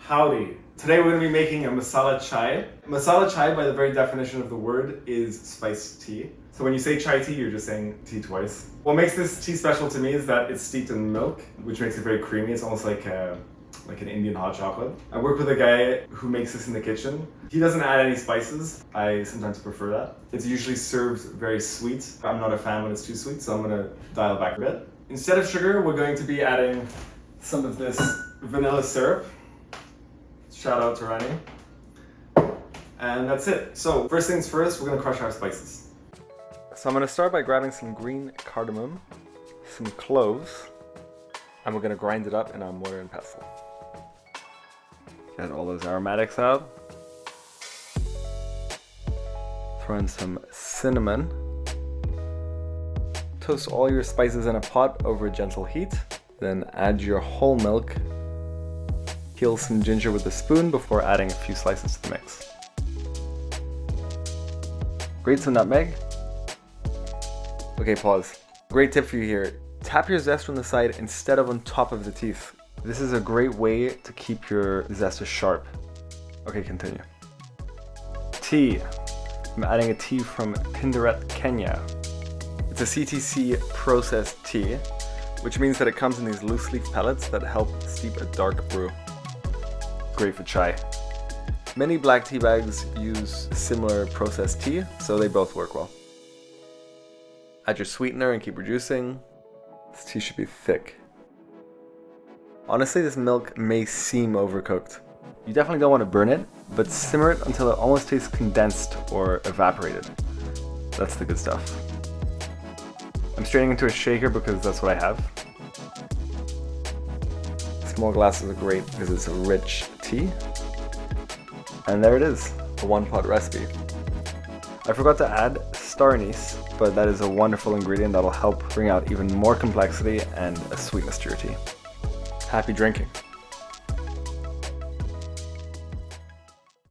Howdy. Today we're going to be making a masala chai. Masala chai, by the very definition of the word, is spiced tea. So when you say chai tea, you're just saying tea twice. What makes this tea special to me is that it's steeped in milk, which makes it very creamy. It's almost like an Indian hot chocolate. I work with a guy who makes this in the kitchen. He doesn't add any spices. I sometimes prefer that. It's usually served very sweet. I'm not a fan when it's too sweet, so I'm going to dial back a bit. Instead of sugar, we're going to be adding some of this vanilla syrup. Shout out to Rani. And that's it. So first things first, we're going to crush our spices. So I'm going to start by grabbing some green cardamom, some cloves, and we're going to grind it up in our mortar and pestle. Get all those aromatics out. Throw in some cinnamon. Toast all your spices in a pot over a gentle heat. Then add your whole milk. Peel some ginger with a spoon before adding a few slices to the mix. Grate some nutmeg. Okay, pause. Great tip for you here. Tap your zest from the side instead of on top of the teeth. This is a great way to keep your zester sharp. Okay, continue. Tea. I'm adding a tea from Tinderet, Kenya. It's a CTC processed tea, which means that it comes in these loose leaf pellets that help steep a dark brew. Great for chai. Many black tea bags use similar processed tea, so they both work well. Add your sweetener and keep reducing. This tea should be thick. Honestly, this milk may seem overcooked. You definitely don't want to burn it, but simmer it until it almost tastes condensed or evaporated. That's the good stuff. I'm straining into a shaker because that's what I have. Small glasses are great because it's a rich tea. And there it is, a one-pot recipe. I forgot to add star anise, but that is a wonderful ingredient that'll help bring out even more complexity and a sweetness to your tea. Happy drinking.